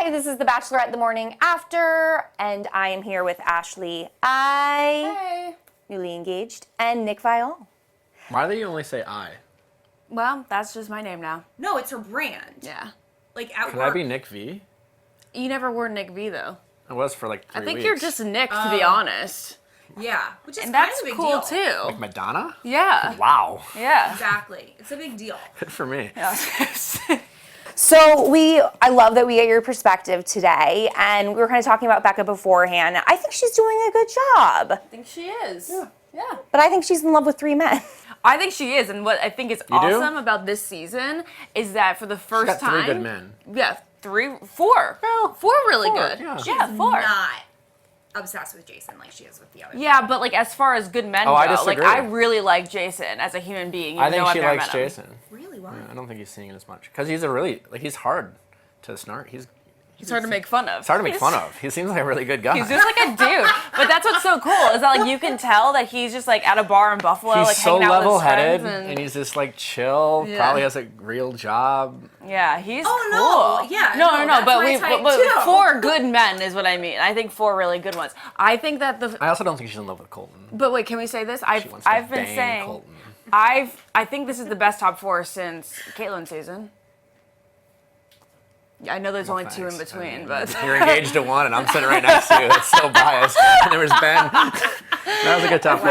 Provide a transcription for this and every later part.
Hi, this is the Bachelorette the morning after, and I am here with Ashley Hey. newly engaged, and Nick Viall. Why do you only say I? Well, that's just my name now. No, it's her brand. Yeah. Like at Could work. I be Nick V? You never were Nick V, though. I was for like 3 I think weeks. you're just Nick, to be honest. Yeah, which is And kind that's of a big cool, deal. too. Like Madonna? Yeah. Wow. Yeah. Exactly. It's a big deal. Good for me. So I love that we get your perspective today, and we were kind of talking about Becca beforehand. I think she's doing a good job, I think she is. Yeah. but I think she's in love with 3 men. I think she is, and what I think is You do? awesome about this season is that for the first She's got time... 3 good men. Yeah, 4. Well, 4 really 4, good. yeah. Yeah, 4. Not obsessed with Jason like she is with the other. Yeah, but like as far as good men Oh, go, I like disagree. I really like Jason as a human being. I even think though she I've never likes met him. Jason. Really? Why? Yeah, I don't think he's seeing it as much. Because he's a really, like, he's hard to snark. He's hard to make fun of. It's hard to make fun of. He seems like a really good guy. He's just like a dude. But that's what's so cool is that like you can tell that he's just like at a bar in Buffalo, He's like so hanging out with his level-headed, friends. and he's just like chill. Yeah. Probably has a real job. Yeah, he's Oh, cool. no. Yeah, No, no, but that's my type, but too. 4 good men is what I mean. I think 4 really good ones. I think that I also don't think she's in love with Colton. but wait, can we say this? She I've wants to I've been bang saying Colton. I think this is the best top 4 since Caitlyn's season. Yeah, I know there's only 2 in Thanks. I between, mean, but you're engaged to one, and I'm sitting right next to you. That's so biased. And there was Ben. That was a good top 4.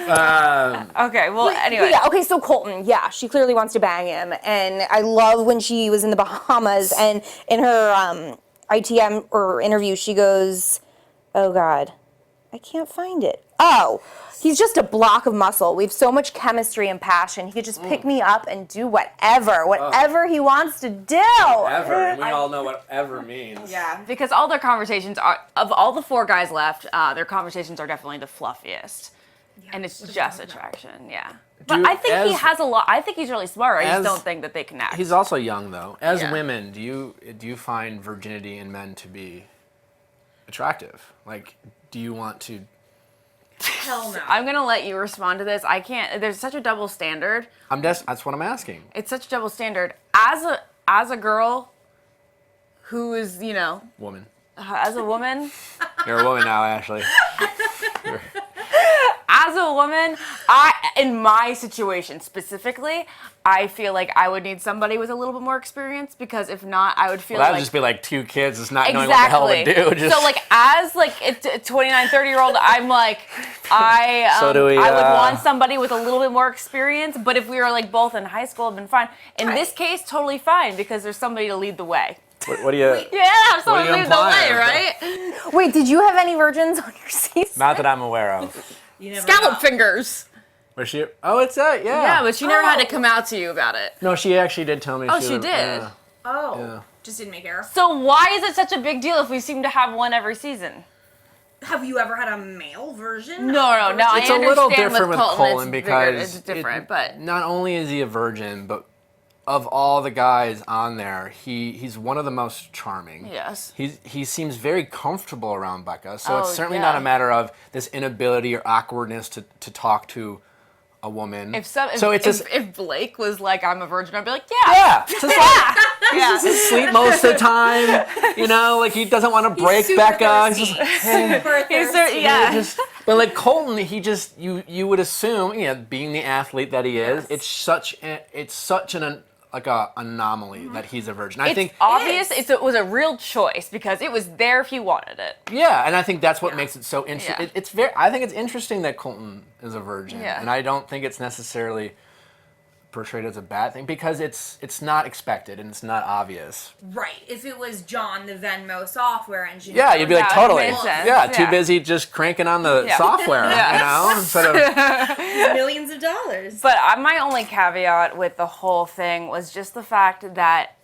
Wow. okay. Well, anyway. Yeah, okay, so Colton, she clearly wants to bang him, and I love when she was in the Bahamas, and in her ITM or interview, she goes, oh God, I can't find it. Oh, he's just a block of muscle. We have so much chemistry and passion. He could just pick me up and do whatever he wants to do. Ever. And we all know what ever means. Yeah. Because all their conversations are, of all the 4 guys left, their conversations are definitely the fluffiest. And it's just attraction, yeah. But Do- I think he as- has a lot, I think he's really smart. I just as- don't think that they can act. He's also young, though. As Yeah. women, do you find virginity in men to be attractive? Like, do you want to... Hell no. I'm going to let you respond to this. I can't, there's such a double standard. That's what I'm asking. It's such a double standard. As a girl who is, Woman. as a woman... You're a woman now, Ashley. As a woman, in my situation specifically, I feel like I would need somebody with a little bit more experience because if not, I would feel Well, that like... would just be like 2 kids just not knowing what the hell to do. Just... So like as like a 29, 30-year-old, I'm like, So do we, I would want somebody with a little bit more experience, but if we were like both in high school, it'd been fine. In this case, totally fine because there's somebody to lead the way. What do you... Yeah, someone are you lead the way, implying? right? Wait, did you have any virgins on your season? Not that I'm aware of. You never Scallop know. fingers. Was she... Oh, it's that, yeah. Yeah, but she never had to come out to you about it. No, she actually did tell me. Oh, she she was- did? Yeah. Oh. Yeah. Just didn't make air. So why is it such a big deal if we seem to have one every season? Have you ever had a male version? No, I It's a little understand different with Colton it's because bigger, it's different, but not only is he a virgin, but of all the guys on there, he's one of the most charming. yes. He seems very comfortable around Becca, so it's Oh, certainly yeah. not a matter of this inability or awkwardness to talk to a woman. If Blake was like, I'm a virgin, I'd be like, yeah. Yeah, just like, he's just asleep most of the time. Like he doesn't want to break super Becca. thirsty. He's just, hey, Super He's thirsty. yeah. but like Colton, he just you would assume, being the athlete that he is, it's such an anomaly that he's a virgin. I It's think obvious it was a real choice because it was there if he wanted it. yeah, and I think that's what makes it so interesting. Yeah. I think it's interesting that Colton is a virgin, Yeah. and I don't think it's necessarily portrayed as a bad thing because it's not expected and it's not obvious. Right. If it was John, the Venmo software engineer. Yeah, you'd be like, Yeah, it totally. makes sense. Yeah, too Yeah. busy just cranking on the Yeah. software, instead of millions of dollars. But my only caveat with the whole thing was just the fact that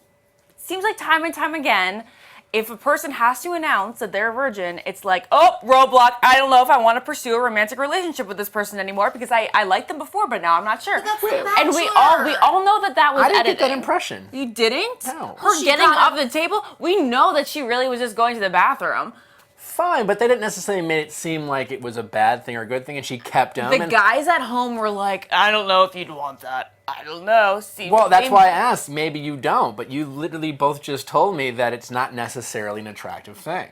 it seems like time and time again, if a person has to announce that they're a virgin, it's like, oh, roadblock. I don't know if I want to pursue a romantic relationship with this person anymore because I liked them before, but now I'm not sure. That's The And we Bachelor. all know that was I didn't editing. get that impression. You didn't? No. Her She getting got off the table? We know that she really was just going to the bathroom. fine, but they didn't necessarily make it seem like it was a bad thing or a good thing, and she kept him. The and, guys at home were like, I don't know if you'd want that. I don't know. See, well, that's why I asked. Maybe you don't, but you literally both just told me that it's not necessarily an attractive thing.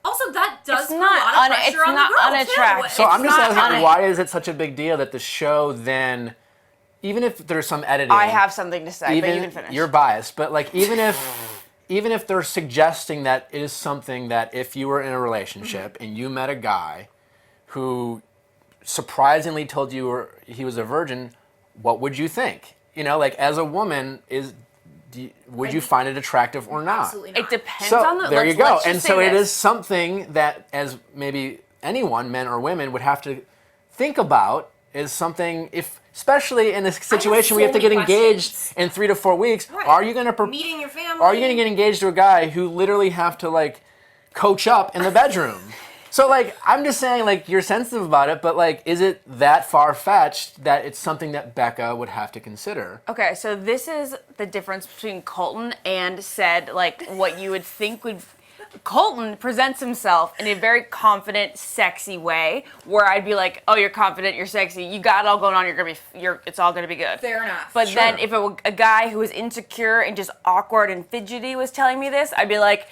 Also, that does put a not lot of pressure on the girl, unattractive. too. So I'm just not asking, why is it such a big deal that the show then, even if there's some editing, I have something to say, even but you can finish. you're biased, but like even if they're suggesting that it is something that if you were in a relationship and you met a guy who surprisingly told you he was a virgin, what would you think? You know, like as a woman, would you find it attractive or not? Absolutely not. It depends So on the. there you go. let's just And say so it this. is something that, as maybe anyone, men or women, would have to think about. Is something, if especially in a situation where you have to so get many engaged questions. in 3 to 4 weeks, Right. are you going to Meeting your family. Are you going to get engaged to a guy who literally have to like coach up in the bedroom? So like I'm just saying, like, you're sensitive about it, but like, is it that far fetched that it's something that Becca would have to consider? Okay, so this is the difference between Colton and said, like, what you would think would. Colton presents himself in a very confident, sexy way, where I'd be like, "Oh, you're confident, you're sexy, you got it all going on. It's all gonna be good." Fair enough. But Sure. then, if a guy who was insecure and just awkward and fidgety was telling me this, I'd be like,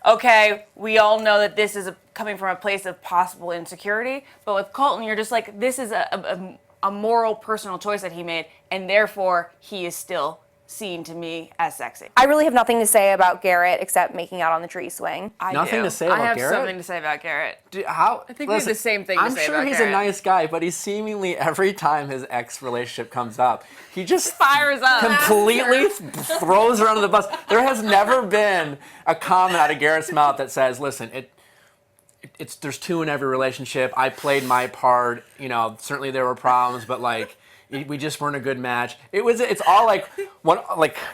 "Okay, we all know that this is coming from a place of possible insecurity." But with Colton, you're just like, "This is a moral, personal choice that he made, and therefore he is still seen to me as sexy." I really have nothing to say about Garrett except making out on the tree swing. I Nothing do. to say about I have Garrett? something to say about Garrett. How? I think we have the same thing to I'm say sure about he's Garrett. a nice guy, but he seemingly every time his ex relationship comes up, he just Fires up. completely throws her under the bus. There has never been a comment out of Garrett's mouth that says, "Listen, there's two in every relationship. I played my part. You know, certainly there were problems, but like." We just weren't a good match. It's all like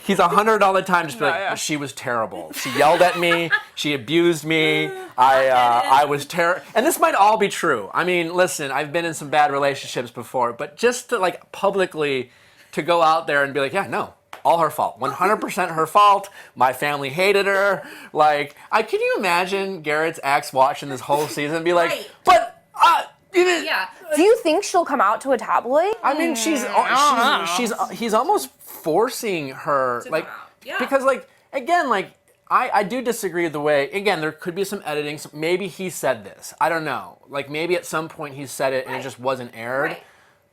he's 100 all the time. Just be like, yeah. she was terrible. She yelled at me. She abused me. I was terrible. And this might all be true. I mean, listen, I've been in some bad relationships before, but just to like publicly to go out there and be like, yeah, no, all her fault, 100% her fault. My family hated her. Like, can you imagine Garrett's ex watching this whole season and be like, Right. but. Yeah. Do you think she'll come out to a tabloid? I mean, he's almost forcing her, To like, come out. Yeah. because, like, again, like, I do disagree with the way, again, there could be some editing. So maybe he said this. I don't know. Like, maybe at some point he said it and it just wasn't aired. Right.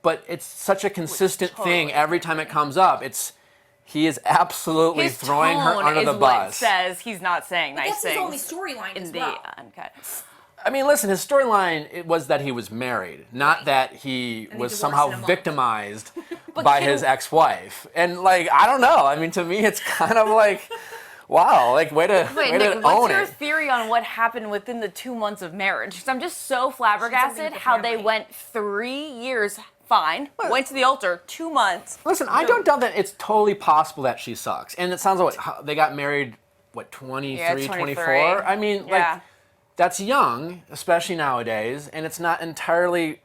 But it's such a consistent totally thing every time it comes up. He is absolutely His throwing her tone under is the what bus. says he's not saying nice That's his only things storyline in as the well. uncut. I mean, listen, his storyline was that he was married, not that he And he was divorced somehow in a month. victimized by his ex-wife. And like, I don't know. I mean, to me, it's kind of like, wow, like way to Wait, own Nick, what's your it. theory on what happened within the 2 months of marriage? Because I'm just so flabbergasted with the how they family. went 3 years fine, went to the altar, 2 months. Listen, I don't doubt that it's totally possible that she sucks. And it sounds like they got married, 23, Yeah, 24? 23. I mean, Yeah. like, that's young, especially nowadays. And it's not entirely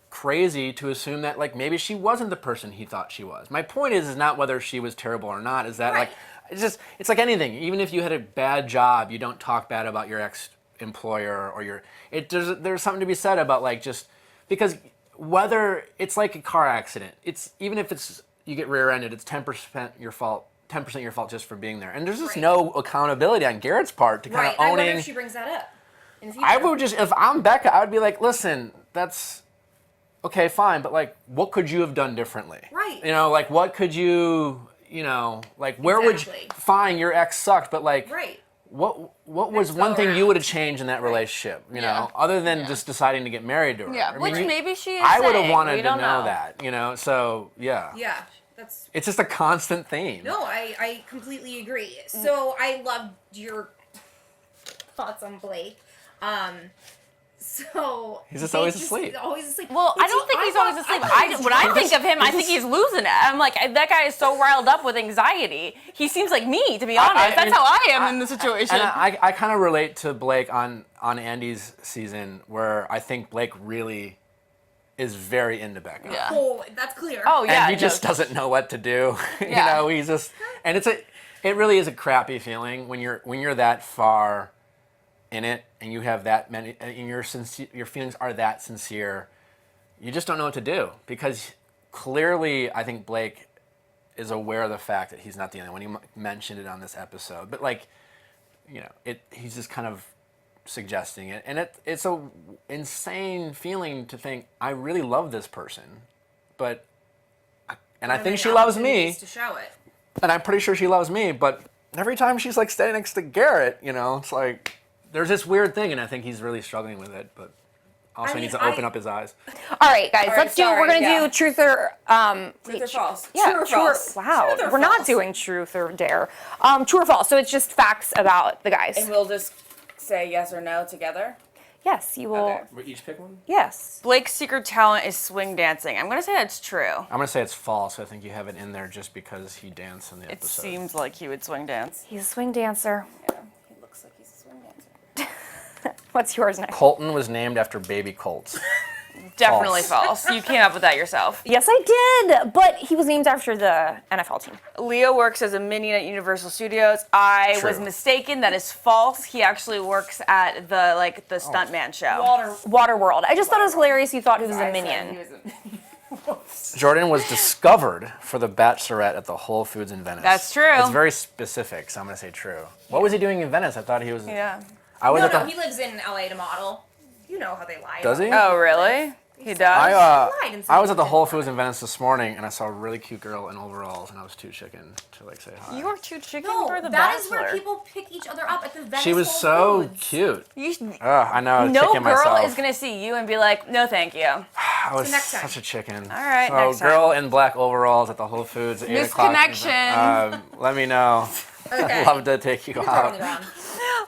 crazy to assume that, like, maybe she wasn't the person he thought she was. My point is not whether she was terrible or not, is that, Right. like, it's like anything. Even if you had a bad job, you don't talk bad about your ex-employer or there's something to be said about, like, just, because whether it's like a car accident, it's, even if you get rear-ended, it's 10% your fault. 10% your fault just for being there. And there's just Right. no accountability on Garrett's part to kind Right. of I owning. wonder if she brings that up in the future. I would just, if I'm Becca, I would be like, listen, that's okay, fine, but like, what could you have done differently? Right. You know, like, what could you, like, where would you, Exactly. fine, your ex sucked, but like, Right. what was Next one go thing you around. would have changed in that relationship, you Yeah. know, other than just deciding to get married to her? Yeah, I mean, which maybe she is I would have saying. wanted We to don't know know. that, so yeah. Yeah. That's It's just a constant theme. no. I completely agree. So I loved your thoughts on Blake. So He's just they always asleep. Always asleep. Well, But I don't see, think he's thought- always asleep. thought he was When I drunk. think of him, I think he's losing it. I'm like, that guy is so riled up with anxiety. He seems like me, to be honest. That's how I am in the situation. And I kind of relate to Blake on Andy's season, where I think Blake really is very into Becca. Yeah. Oh, that's clear. Oh, yeah. And he just doesn't know what to do. Yeah. He's just, and it really is a crappy feeling when you're that far in it, and you have that many, and your feelings are that sincere, you just don't know what to do, because clearly I think Blake is aware of the fact that he's not the only one. He mentioned it on this episode, but like, you know, he's just kind of suggesting it, and it's a insane feeling to think, I really love this person, but I think she loves me, to show it. and I'm pretty sure she loves me, but every time she's like standing next to Garrett, you know, it's like there's this weird thing, and I think he's really struggling with it, but also needs to open up his eyes. All right, guys, let's do. sorry, We're gonna yeah. do truth or Truth or false? Yeah, True or false? Wow, Truth or we're not false? doing truth or dare. True or false. So it's just facts about the guys. And we'll just say yes or no together. Yes, you will. Okay. We each pick one? Yes. Blake's secret talent is swing dancing. I'm gonna say that's true. I'm going to say it's false. I think you have it in there just because he danced in the It episode. seems like he would swing dance. He's a swing dancer. Yeah, he looks like he's a swing dancer. What's yours next? Colton was named after baby colts. Definitely false. You came up with that yourself. Yes, I did, but he was named after the NFL team. Leo works as a minion at Universal Studios. I was True. mistaken. That is false. He actually works at the stuntman show. Waterworld. I just thought it was hilarious. You thought he was a minion. Jordan was discovered for the Bachelorette at the Whole Foods in Venice. That's true. It's very specific, so I'm going to say true. What was he doing in Venice? I thought he was... Yeah. I was No, at the... he lives in LA to model. You know how they lie. Does he? Oh, really? He does? I was at the Whole Foods in Venice this morning, and I saw a really cute girl in overalls, and I was too chicken to like say hi. You were too chicken No, for the that is Bachelor. where people pick each other up at the Venice She was Whole so Foods. cute. You, I know. I was no kicking girl myself. is going to see you and be like, no, thank you. I was next time. such a chicken. All right, so next time. girl in black overalls at the Whole Foods at 8 o'clock. Misconnection. Let me know. Okay. I'd love to take you You're throwing it out. on.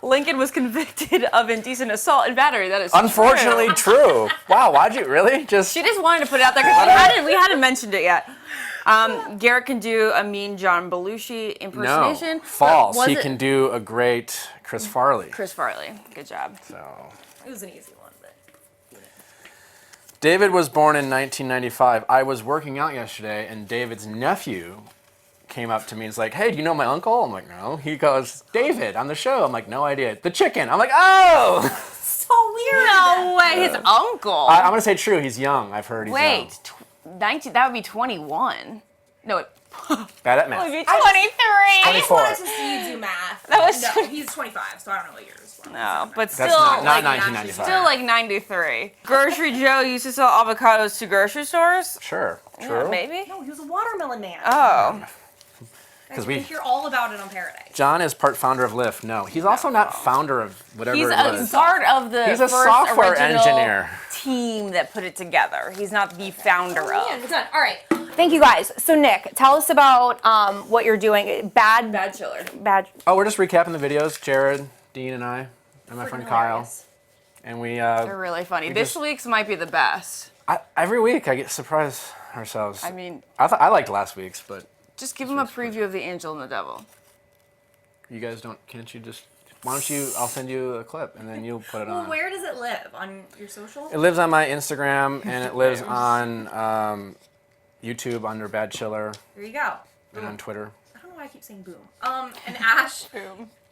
Lincoln was convicted of indecent assault and battery. That is Unfortunately, true. true. Wow, why'd you really just? She just wanted to put it out there because we hadn't mentioned it yet. Garrett can do a mean John Belushi impersonation. No, false. Was He it- can do a great Chris Farley. Chris Farley. Good job. So. It was an easy one, but David was born in 1995. I was working out yesterday, and David's nephew came up to me and was like, "Hey, do you know my uncle?" I'm like, "No." He goes, "David, on the show." I'm like, "No idea." The chicken. I'm like, "Oh." so weird. No way. His uncle. I'm gonna say true. He's young. I've heard he's young. Wait. 19. That would be 21. No, it Bad at would math. be 23. I just 24. wanted to see you do math. That was no, he's 25, so I don't know what yours was. No, but That's still, not like, 1995. still like 93. Grocery Joe used to sell avocados to grocery stores. Sure. Yeah, True. maybe. No, he was a watermelon man. Oh. Because we hear all about it on Paradise. John is part founder of Lyft. No, he's also not founder of whatever He's it a was. part of the He's a first software original engineer. team that put it together. He's not the founder Yeah, of. we're done. All right. Thank you, guys. So Nick, tell us about what you're doing. Bachelor. Bad. Oh, we're just recapping the videos. Jared, Dean, and I, and my friend Hilarious. Kyle, and we. They're really funny. This week's might be the best. Every week I get surprised ourselves. I mean, I liked last week's, but just give them a preview of The Angel and the Devil. you guys don't. Can't you just? Why don't you? I'll send you a clip and then you'll put it Well, on. where does it live? On your social? It lives on my Instagram and it lives on YouTube under Bad Chiller There you go. and on Twitter. I don't know why I keep saying boom. And Ash.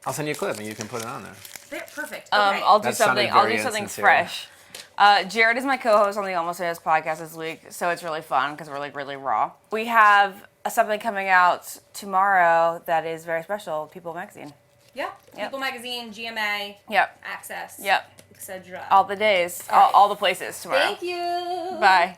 I'll send you a clip and you can put it on there. There, perfect. Okay. I'll do That something. sounded I'll very do something insincere. fresh. Jared is my co-host on the Almost Famous podcast this week, so it's really fun because we're like really raw. We have something coming out tomorrow that is very special. People Magazine. Yeah. Yep. People Magazine, GMA, Yep. Access. Yep. Etc. All the days. All the places tomorrow. Thank you. Bye.